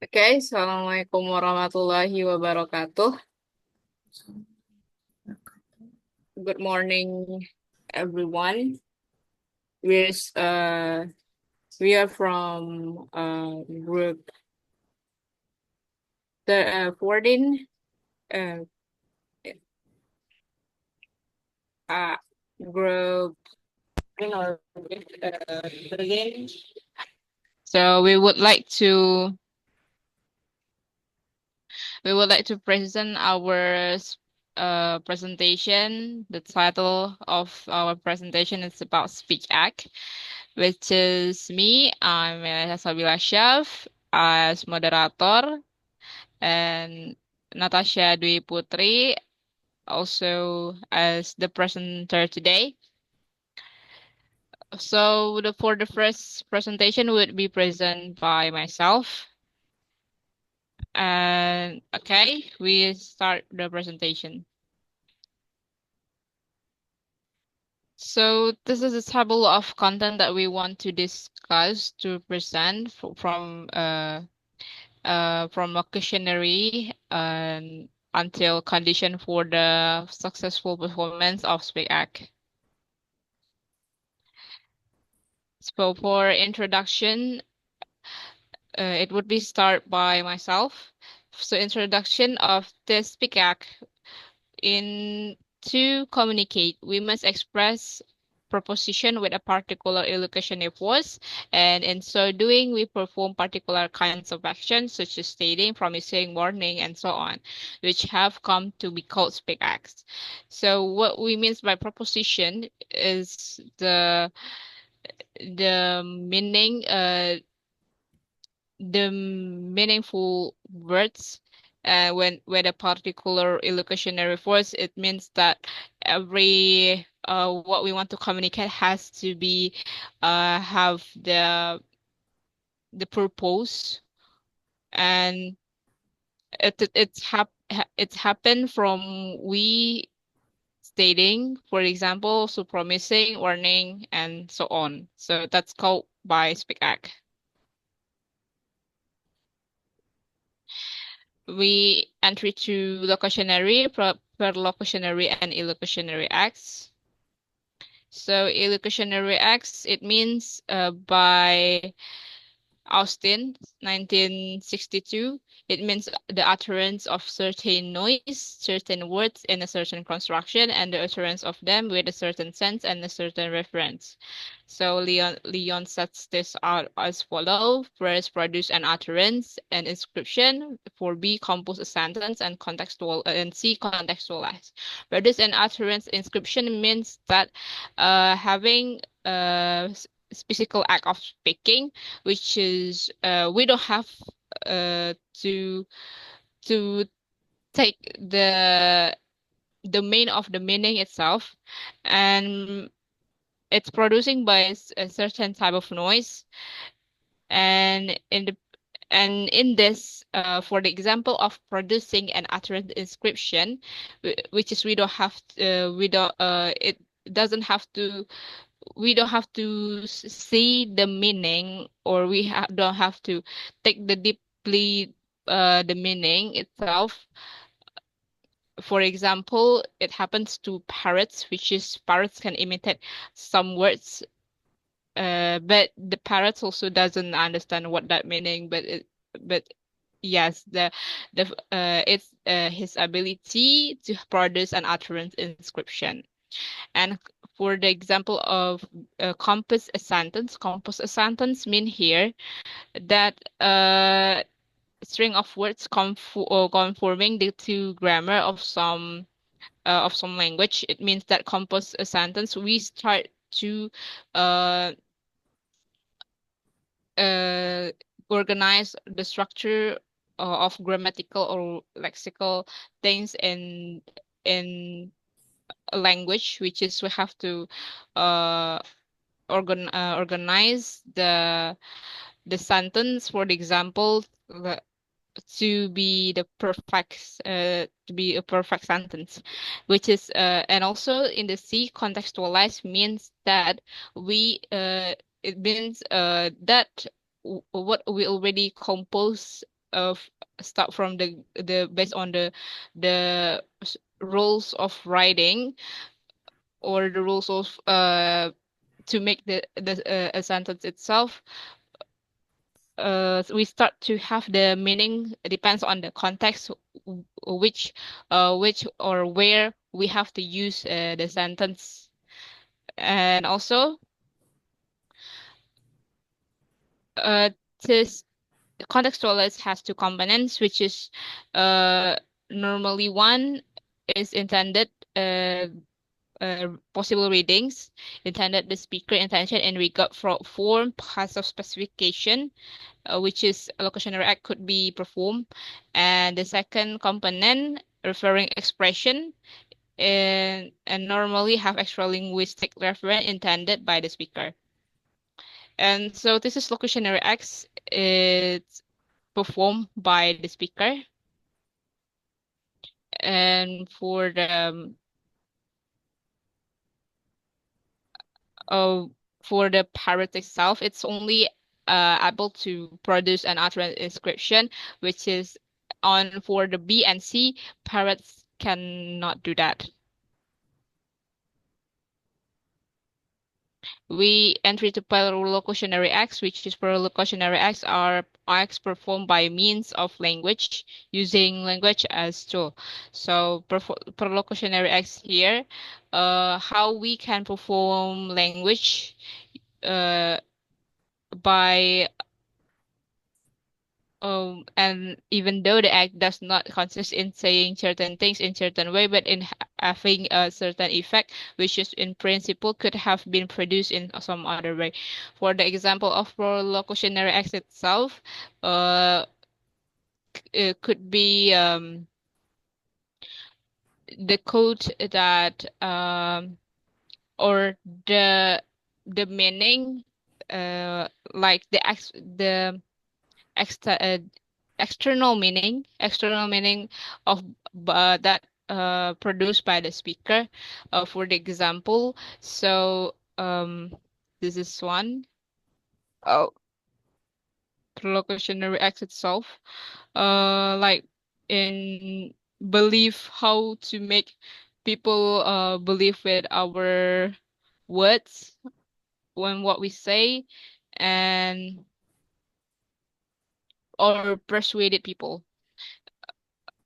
Oke, Assalamualaikum warahmatullahi wabarakatuh. Good morning, everyone. We're, uh, we are from group 14, uh, uh, group, you know, 13. So we would like to present our presentation. The title of our presentation is about speech act, which is me. I'm Sabila Chef as moderator, and Natasha Dwi Putri also as the presenter today. So for the first presentation would be present by myself. And okay, we start the presentation. So this is a table of content that we want to discuss to present from a questionnaire and until condition for the successful performance of Speak Act. So for introduction, it would be start by myself. So introduction of the Speak Act. In to communicate, we must express proposition with a particular illocutionary force, and in so doing, we perform particular kinds of actions, such as stating, promising, warning, and so on, which have come to be called speak acts. So, what we mean by proposition is the meaning, the meaningful words when a particular illocutionary force, it means that every what we want to communicate has to be have the purpose, and it's happened from we stating, for example, so promising, warning, and so on. So that's called by speak act. We entry to locutionary, perlocutionary, and illocutionary acts. So illocutionary acts, it means by Austin, 1962. It means the utterance of certain noise, certain words in a certain construction, and the utterance of them with a certain sense and a certain reference. So Leon sets this out as follows. First, produce an utterance and inscription. For B, compose a sentence and C, contextualize. Produce an utterance inscription means that having a physical act of speaking, which is we don't have to take the main of the meaning itself, and it's producing by a certain type of noise, and in this for the example of producing an utterance inscription, which is we don't it doesn't have to we don't have to see the meaning, or don't have to take the deeply the meaning itself. For example, it happens to parrots, which is parrots can imitate some words, but the parrots also doesn't understand what that meaning, but yes, it's his ability to produce an utterance inscription. And for the example of compose a sentence mean here that string of words conforming the two grammar of some language. It means that compose a sentence, we start to uh, uh, organize the structure of grammatical or lexical things in a language, which is we have to uh, organize the sentence, for the example, to be a perfect sentence, which is and also in the C, contextualize means that we it means that what we already compose of start from the based on the rules of writing or the rules of to make the a sentence itself. We start to have the meaning depends on the context, which or where we have to use the sentence. And also uh this contextualize has two components, which is uh normally one is intended possible readings, intended the speaker intention in regard for form, passive specification, which is a locutionary act could be performed. And the second component, referring expression, and normally have extra linguistic reference intended by the speaker. And so this is locutionary acts. It's performed by the speaker. And uh, for the parrot itself, it's only able to produce an utterance inscription, which is on for the B and C, parrots cannot do that. We entry to perlocutionary acts, which is perlocutionary acts are acts performed by means of language, using language as tool. So perlocutionary acts here, how we can perform language uh, by and even though the act does not consist in saying certain things in certain way, but in having a certain effect, which is in principle could have been produced in some other way. For the example of prolocutionary act itself, it could be the code that or the the meaning, like the extra external meaning of that produced by the speaker. For the example, so this is one. Oh, locutionary act itself. Like in believe how to make people believe with our words when what we say and or persuaded people.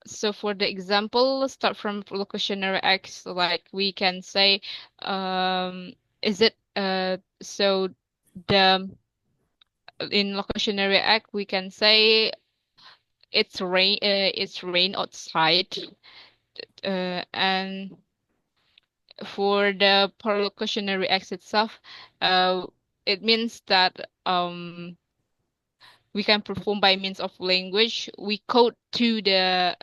So for the example, let's start from locutionary acts. Like we can say, is it so the in locutionary act we can say it's rain outside. And for the perlocutionary act itself, uh, it means that we can perform by means of language. We code to the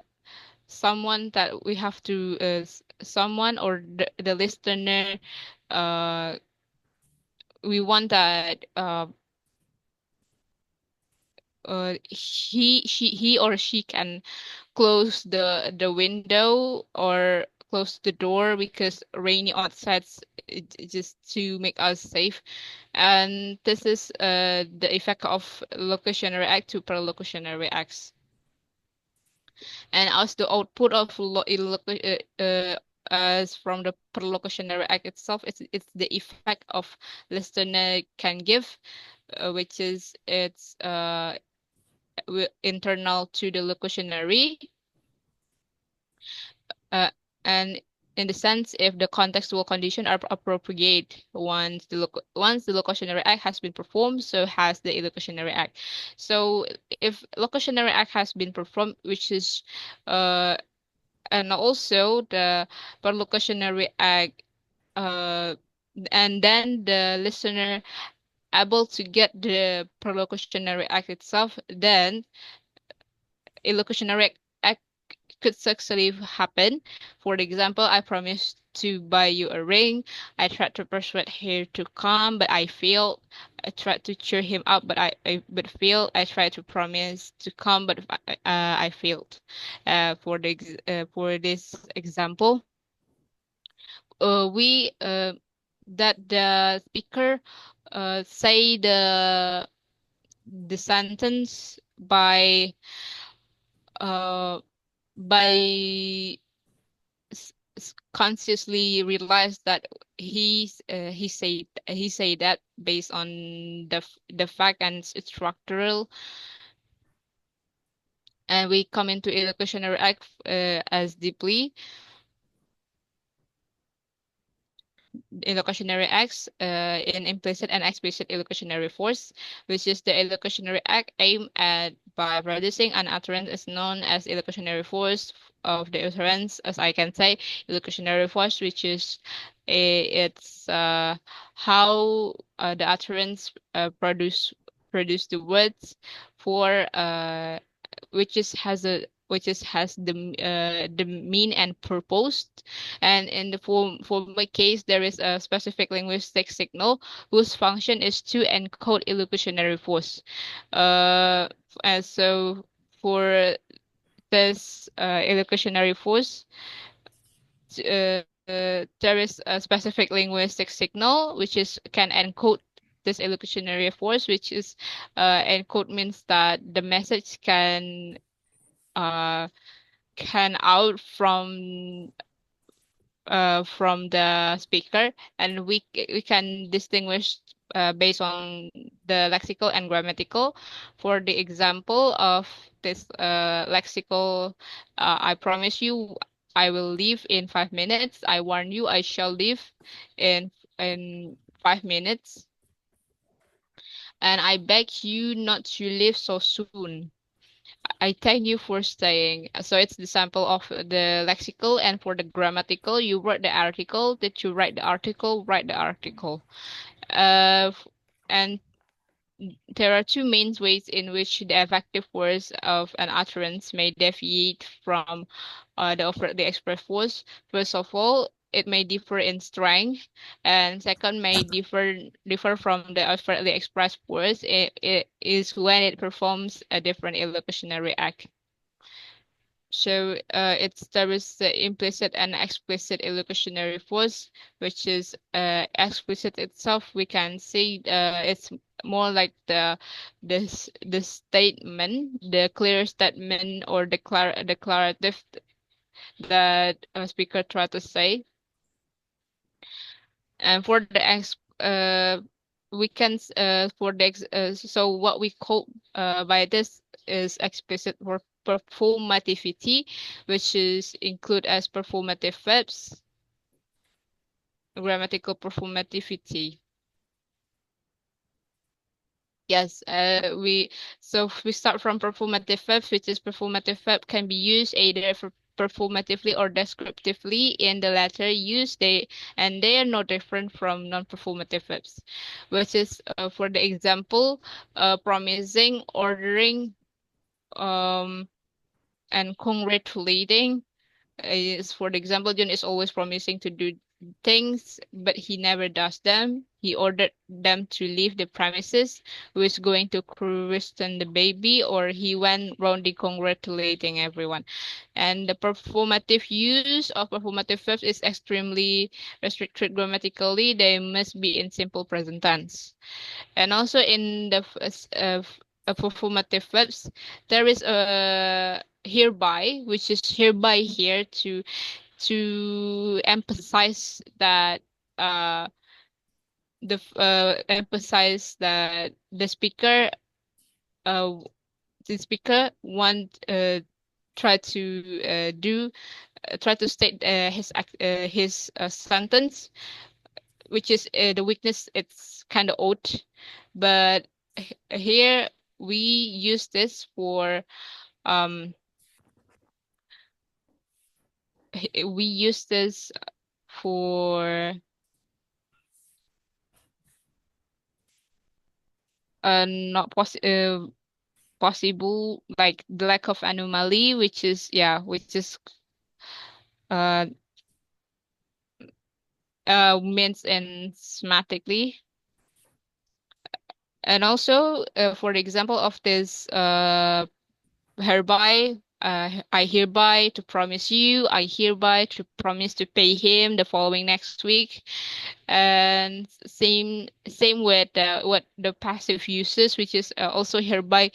someone that we have to someone or the listener uh we want that he or she can close the window or close the door because rainy outside just to make us safe. And this is the effect of locutionary act to perlocutionary acts. And as the output of as from the perlocutionary act itself, it's the effect of listener can give, which is it's internal to the locutionary, uh, and in the sense if the contextual condition are appropriate once the locutionary act has been performed, so has the illocutionary act. So if locutionary act has been performed, which is uh and also the perlocutionary act, uh, and then the listener able to get the perlocutionary act itself, then illocutionary act could successfully happen. For example, I promised to buy you a ring. I tried to persuade her to come, but I failed. I tried to cheer him up, but I but failed. I tried to promise to come, but I failed. For this example, we that the speaker say the sentence uh by consciously realize that he said that based on the fact and structural, and we come into illocutionary act as deeply illocutionary acts in implicit and explicit illocutionary force, which is the illocutionary act aimed at by producing an utterance is known as illocutionary force of the utterance, as I can say, illocutionary force, which is it's how the utterance produce the words for which is has the mean and purpose. And in the former case, there is a specific linguistic signal whose function is to encode illocutionary force. Uh, and so for this illocutionary force, there is a specific linguistic signal which is can encode this illocutionary force, which is encode means that the message uh, can out from the speaker, and we can distinguish based on the lexical and grammatical. For the example of this lexical, I promise you I will leave in 5 minutes. I warn you I shall leave in 5 minutes, and I beg you not to leave so soon. I thank you for staying. So it's the sample of the lexical, and for the grammatical, you write the article, that you write the article, write the article. F- and there are two main ways in which the effective force of an utterance may deviate from the overtly expressed force. First of all, it may differ in strength, and second, may differ from the overtly expressed force. It is when it performs a different illocutionary act. So there is the implicit and explicit illocutionary force, which is explicit itself. We can see it's more like the statement, the clear statement or declarative that a speaker try to say. And for the we can for the so what we call by this is explicit for performativity, which is include as performative verbs, grammatical performativity. Yes, we start from performative verbs, which is performative verb can be used either for performatively or descriptively. In the latter use, they are no different from non-performative verbs, which is for the example, promising, ordering, um, and congratulating. Is for the example, John is always promising to do things, but he never does them. He ordered them to leave the premises, who is going to christen the baby, or he went round congratulating everyone. And the performative use of performative verbs is extremely restricted grammatically. They must be in simple present tense. And also in the performative verbs, there is a hereby, which is hereby here to emphasize that uh emphasize that uh the speaker want try to do try to state his sentence, which is the weakness. It's kind of odd, but here we use this for um we use this for not possible, like the lack of anomaly, which is which is uh means in semantically. And also for the example of this hereby, I hereby to promise you, I hereby to promise to pay him the following next week. And same with what the passive uses, which is also hereby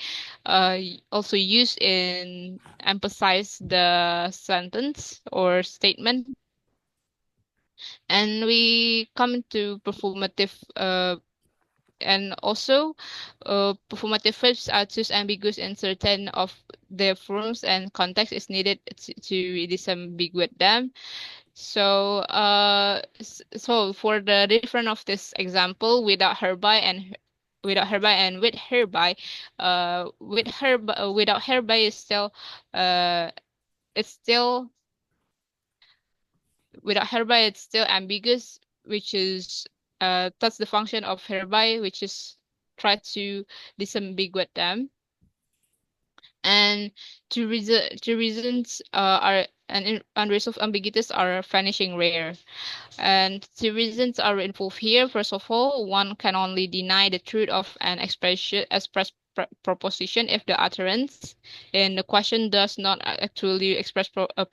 also used in emphasize the sentence or statement. And we come to performative and also performative verbs are too ambiguous in certain of their forms, and context is needed to disambiguate them. So so for the different of this example, without hereby and with hereby, without hereby is still uh it's still without hereby it's still ambiguous, which is that's the function of hereby, which is try to disambiguate them. And two reasons are and unresolved ambiguities are vanishing rare. And the reasons are involved here. First of all, one can only deny the truth of an proposition if the utterance in the question does not actually express a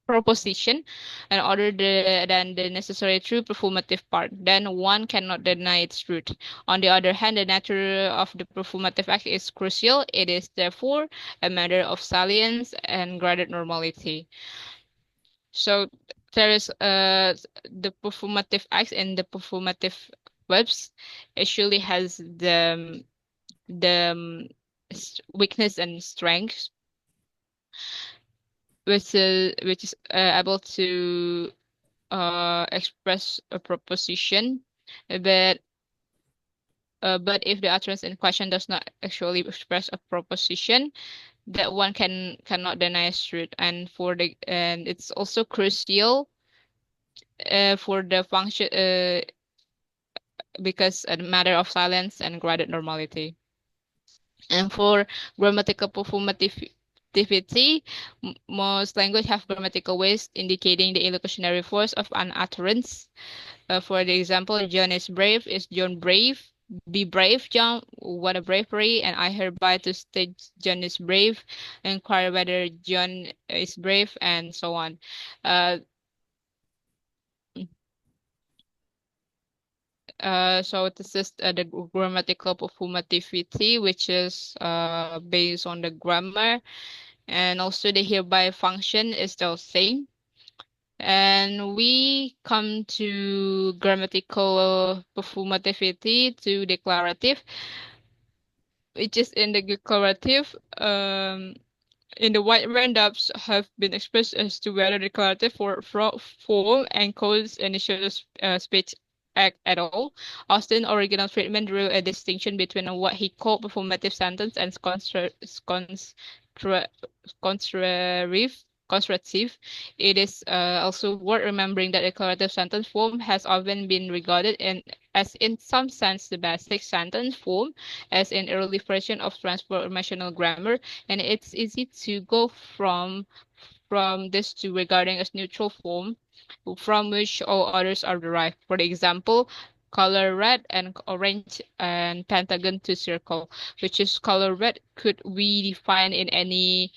proposition and other than the necessary true performative part. Then one cannot deny its truth. On the other hand, the nature of the performative act is crucial. It is therefore a matter of salience and graded normality. So there is the performative acts and the performative verbs actually has the weakness and strength, which is able to express a proposition, but but if the utterance in question does not actually express a proposition, that one cannot deny its truth. And it's also crucial for the function because a matter of silence and graded normality. And for grammatical performativity, most language have grammatical ways indicating the illocutionary force of an utterance. For the example, John is brave, is John brave? Be brave, John. What a bravery! And I hereby to state John is brave, inquire whether John is brave, and so on. Uh, so this is the grammatical performativity, which is based on the grammar, and also the hereby function is the same. And we come to grammatical performativity to declarative, which is in the declarative. In the wide range depths have been expressed as to whether declarative form encodes initial speech act at all. Austin original treatment drew a distinction between what he called performative sentence and constra- constructive. It is also worth remembering that declarative sentence form has often been regarded as in some sense the basic sentence form, as in early version of transformational grammar, and it's easy to go from this to regarding as neutral form from which all others are derived. For example, color red and orange and pentagon to circle, which is color red could we define in any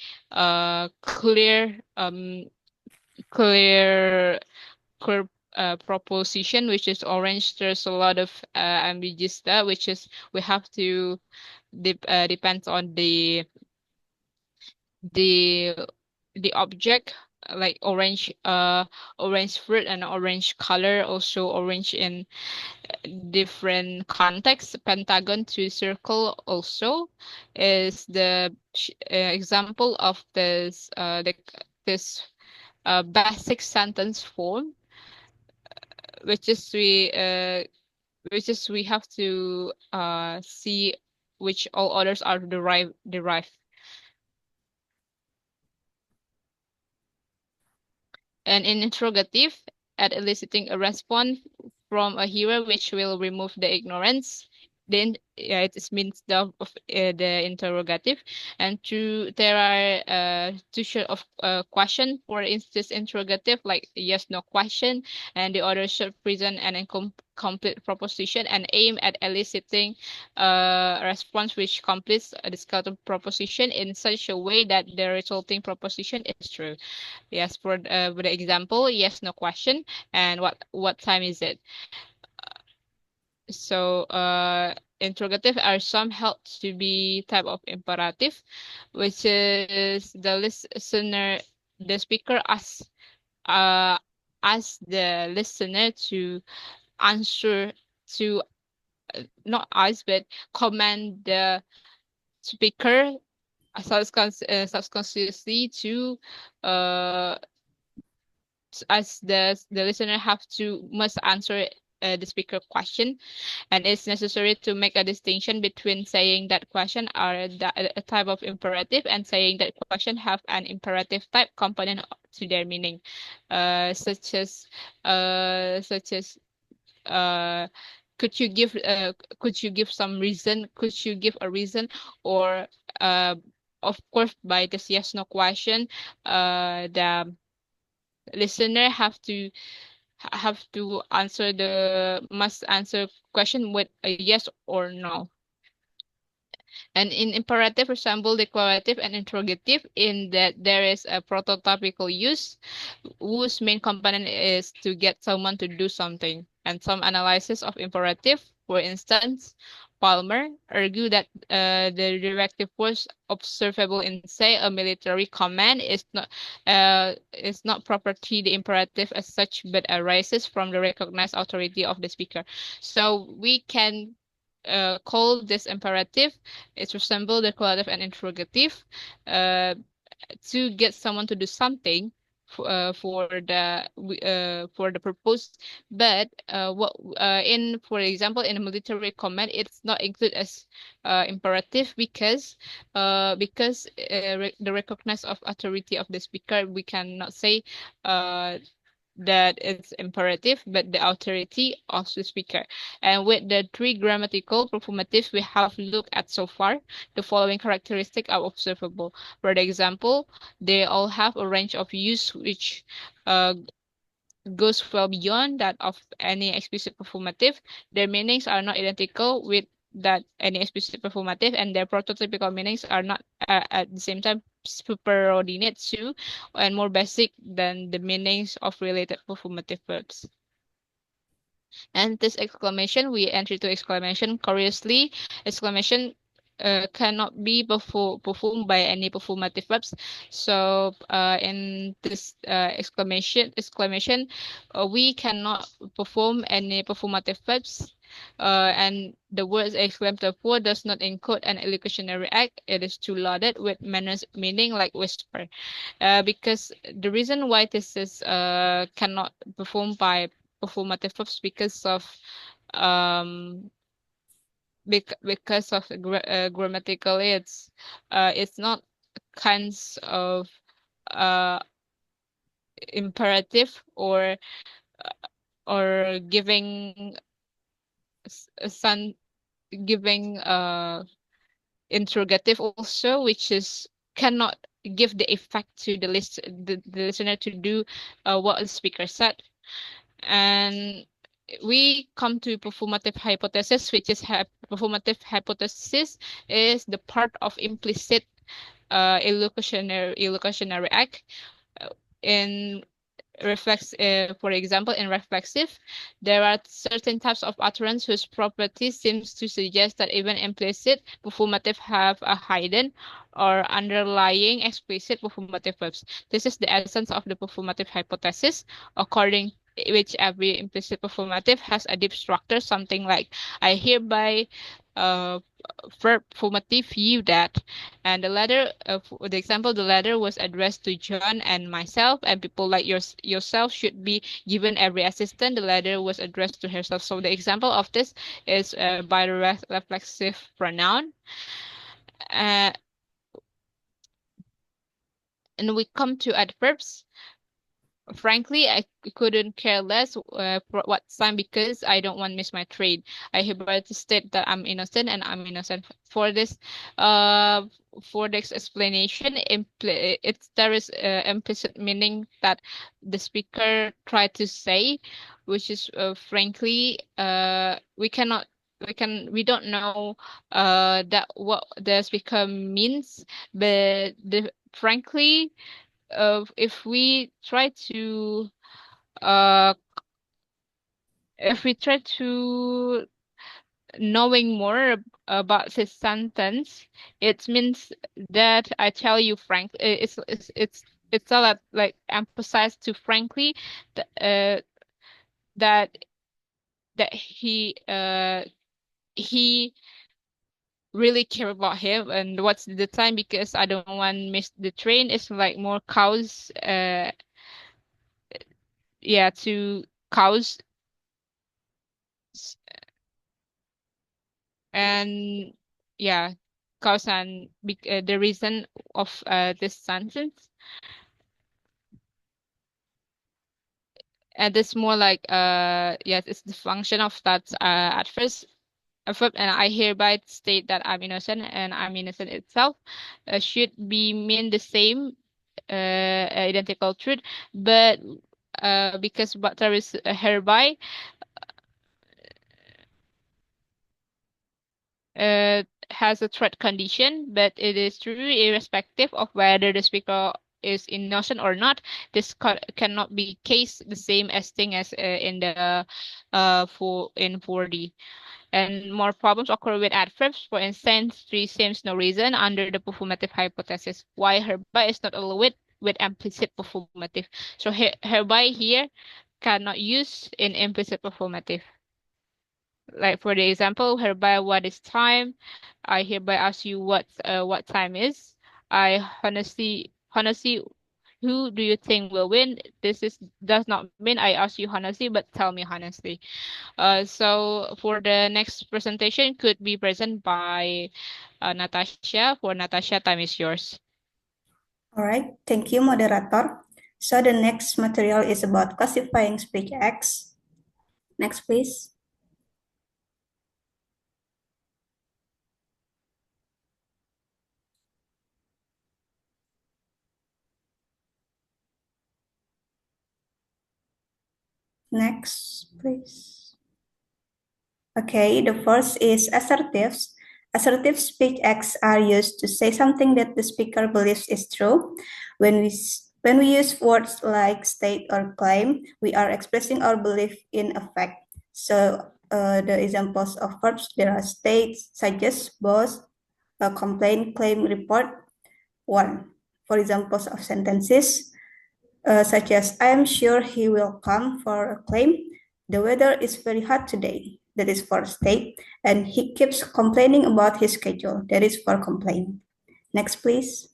clear clear proposition, which is orange. There's a lot of ambiguous there, which is we have to depends on the the object, like orange fruit and orange color, also orange in different contexts. Pentagon to circle also is the example of this basic sentence form, which is we have to see which all others are derived. And in interrogative, at eliciting a response from a hearer which will remove the ignorance. then it means the interrogative, and there are two sort of question. For instance, interrogative like yes no question, and the other should present an incomplete proposition and aim at eliciting a response which completes a discarded proposition in such a way that the resulting proposition is true. Yes, for the example, yes no question, and what time is it? So, interrogative are some held to be type of imperative, which is the listener, the speaker uh, asks the listener to answer to not ask but command the speaker subconsciously to uh as the listener have to must answer the speaker question, and it's necessary to make a distinction between saying that question are a type of imperative and saying that question have an imperative type component to their meaning, such as such as uh, could you give some reason? Could you give a reason? Or uh, of course, by this yes no question, the listener have to answer the must answer question with a yes or no. And in imperative resemble declarative and interrogative in that there is a prototypical use whose main component is to get someone to do something. And some analysis of imperative, for instance, Palmer argue that the directive force observable in, say, a military command is not property the imperative as such, but arises from the recognized authority of the speaker. So we can call this imperative. It resembles declarative and interrogative. Uh, to get someone to do something for the purpose, but what in for example in a military command it's not included as imperative because the recognized of authority of the speaker, we cannot say uh that it's imperative, but the authority of the speaker. And with the three grammatical performatives we have looked at so far, the following characteristics are observable. For example, they all have a range of use which uh, goes well beyond that of any explicit performative. Their meanings are not identical with that any explicit performative, and their prototypical meanings are not at the same time superordinate to and more basic than the meanings of related performative verbs. And this exclamation, we enter to exclamation curiously. Exclamation cannot be performed by any performative verbs. So in this exclamation, we cannot perform any performative verbs. And the words exclaimed for does not include an illocutionary act. It is too loaded with manners meaning like whisper. Because the reason why this is cannot perform by performative verbs because of um because of grammatically it's not kinds of uh imperative or giving sun giving interrogative also, which is cannot give the effect to the listener to do what the speaker said. And we come to performative hypothesis, which is performative hypothesis is the part of implicit illocutionary act in for example, in reflexive, there are certain types of utterance whose property seems to suggest that even implicit performative have a hidden or underlying explicit performative verbs. This is the essence of the performative hypothesis, according which every implicit performative has a deep structure, something like I hereby uh, verb formative you that. And the letter, for the example, the letter was addressed to John and myself, and people like yourself should be given every assistance. The letter was addressed to herself. So the example of this is by the reflexive pronoun. Uh, and we come to adverbs. Frankly, I couldn't care less for what time because I don't want to miss my trade. I hereby to state that I'm innocent and I'm innocent for this. Uh, for this explanation, there is implicit meaning that the speaker tried to say, which is frankly, we don't know that what the speaker means, but frankly if we try to uh if we try to knowing more about this sentence, it means that I tell you frankly, it's all that like emphasize to frankly that that that he really care about him and what's the time because I don't want miss the train. It's like more cows yeah to cows and yeah cause and the reason of this sentence and it's more like yes it's the function of that at first verb and I hereby state that I'm innocent and I'm innocent itself should be mean the same identical truth but because but there is a hereby has a threat condition, but it is true irrespective of whether the speaker is innocent or not. This cannot be case the same as thing as in the for in 4D. And more problems occur with adverbs. For instance, three seems no reason under the performative hypothesis. Why hereby is not allowed with implicit performative. So hereby here cannot use in implicit performative. Like for the example, hereby what is time? I hereby ask you what time is. I honestly, who do you think will win? This is does not mean I ask you honestly, but tell me honestly. So for the next presentation could be present by Natasha. For Natasha, time is yours. All right, thank you, moderator. So the next material is about classifying speech acts. Next, please. Next, please. Okay, the first is assertives. Assertive speech acts are used to say something that the speaker believes is true. When we use words like state or claim, we are expressing our belief in a fact. So the examples of verbs there are states, suggest, boast, complain, claim, report. One. For examples of sentences, such as I am sure he will come for a claim. The weather is very hot today. That is for state. And he keeps complaining about his schedule. That is for complain. Next, please.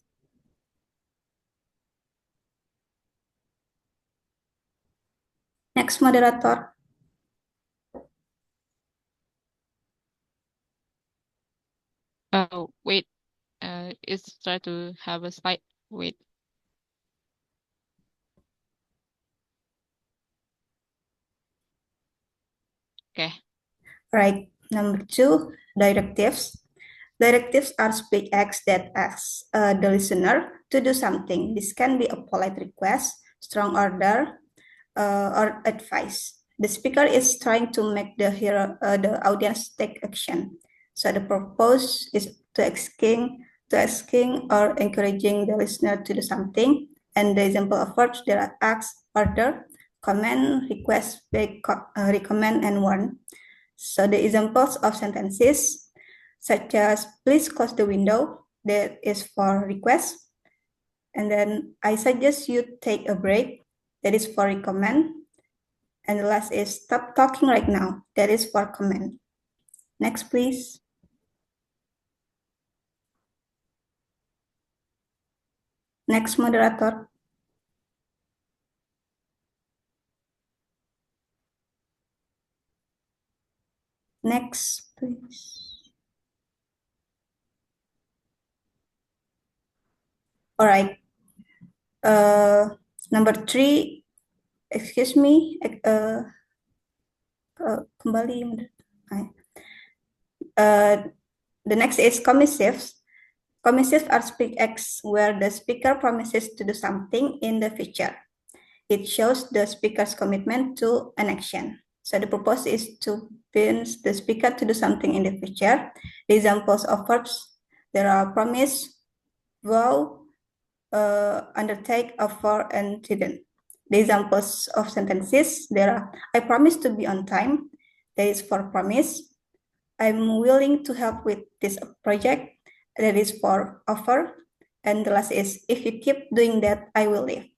Next, moderator. Oh, wait. It's try to have a slide. Wait. Okay. Right. Number two, directives. Directives are speech acts that ask the listener to do something. This can be a polite request, strong order, or advice. The speaker is trying to make the audience take action. So the purpose is to asking or encouraging the listener to do something. And the example of verbs there are ask, order, command, request, beg, recommend, and warn. So the examples of sentences such as please close the window, that is for request. And then I suggest you take a break, that is for recommend. And the last is stop talking right now, that is for command. Next, please. Next, moderator. Next, please. All right. Uh, Number three, excuse me, kembali. The next is commissives. Commissives are speech acts where the speaker promises to do something in the future. It shows the speaker's commitment to an action. So the purpose is to bind the speaker to do something in the future. The examples of verbs, there are promise, vow, undertake, offer, and didn't. The examples of sentences, there are I promise to be on time. That is for promise. I'm willing to help with this project. That is for offer. And the last is if you keep doing that, I will leave.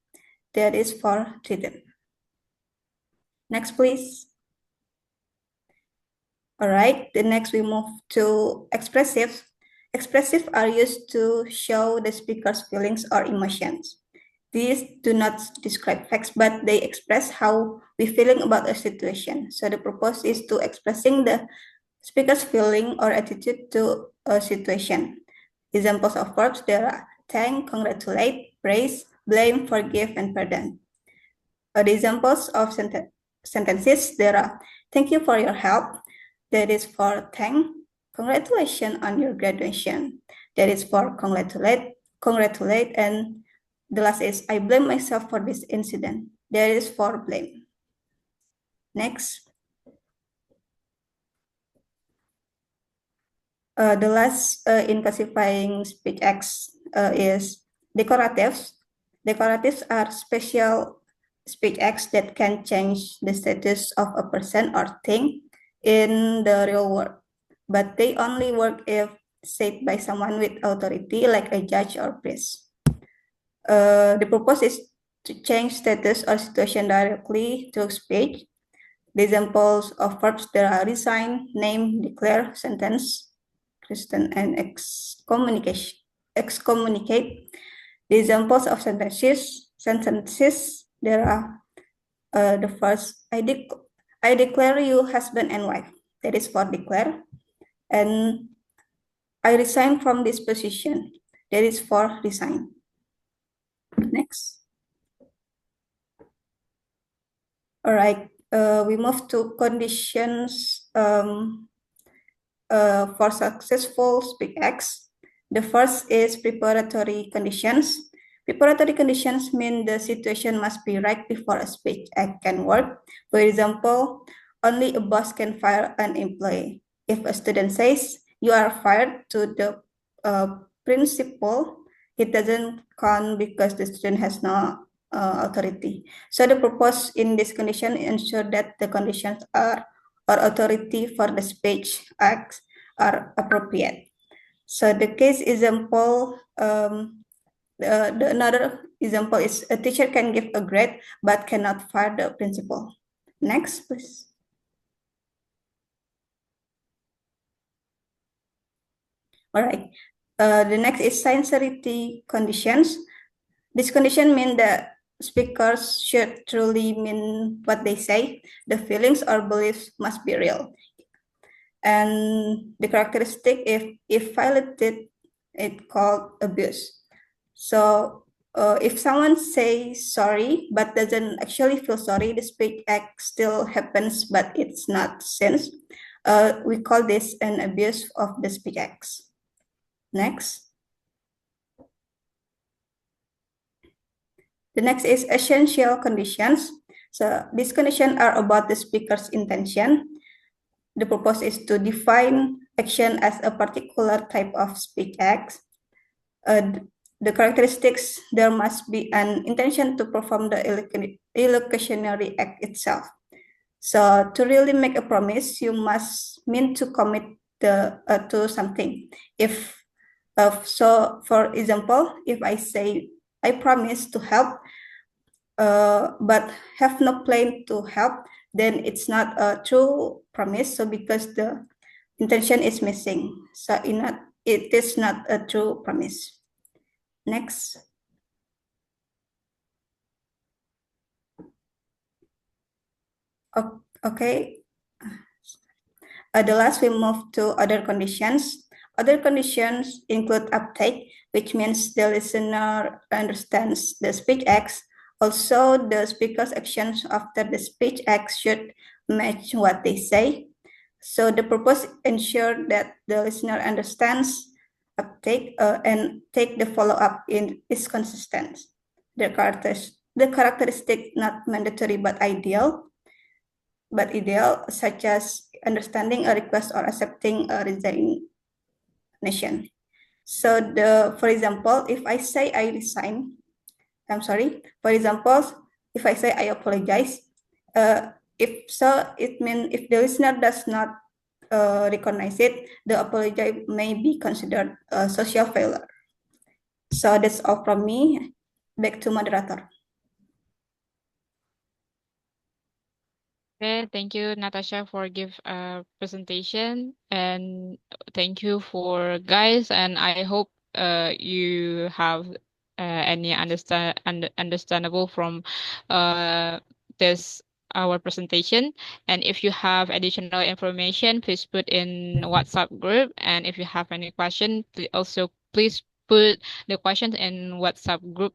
That is for didn't. Next, please. All right, the next we move to expressive. Expressive are used to show the speaker's feelings or emotions. These do not describe facts, but they express how we're feeling about a situation. So the purpose is to expressing the speaker's feeling or attitude to a situation. Examples of verbs, there are thank, congratulate, praise, blame, forgive, and pardon. The examples of sentences, there are thank you for your help. That is for thank. Congratulations on your graduation. That is for congratulate. And the last is I blame myself for this incident. That is for blame. Next. The last in classifying speech acts is decoratives. Decoratives are special speech acts that can change the status of a person or thing in the real world, but they only work if said by someone with authority, like a judge or priest. The purpose is to change status or situation directly through speech. The examples of verbs there are resign, name, declare, sentence, Christian, and excommunicate. The examples of sentences there are the first, I declare you husband and wife. That is for declare. And I resign from this position. That is for resign. Next. All right. We move to conditions for successful speech acts. The first is preparatory conditions. Preparatory conditions mean the situation must be right before a speech act can work. For example, only a boss can fire an employee. If a student says you are fired to the principal, it doesn't count because the student has no authority. So the purpose in this condition ensure that the conditions are or authority for the speech acts are appropriate. So the case example, another example is a teacher can give a grade but cannot fire the principal. Next, please. All right. The next is sincerity conditions. This condition means that speakers should truly mean what they say. The feelings or beliefs must be real. And the characteristic, if violated, it called abuse. So if someone says sorry but doesn't actually feel sorry, the speech act still happens, but it's not sense. We call this an abuse of the speech acts. Next. The next is essential conditions. So these conditions are about the speaker's intention. The purpose is to define action as a particular type of speech act. The characteristics, there must be an intention to perform the illocutionary act itself. So to really make a promise, you must mean to commit to something. So, for example, if I say I promise to help, but have no plan to help, then it's not a true promise. So because the intention is missing, so it is not a true promise. Next. Okay. The last we move to other conditions. Other conditions include uptake, which means the listener understands the speech acts, Also, the speaker's actions after the speech X should match what they say. So the purpose ensure that the listener understands, uptake, and take the follow-up in is consistent. The characteristic not mandatory but ideal, such as understanding a request or accepting a resignation. So for example, if I say I resign, I'm sorry. For example, if I say I apologize, if so, it means if the listener does not recognize it, the apology may be considered a social failure. So that's all from me. Back to moderator. Okay, thank you, Natasha, for give a presentation, and thank you for guys. And I hope you have any understandable from uh this our presentation. And if you have additional information, please put in WhatsApp group. And if you have any question, also please put the questions in WhatsApp group.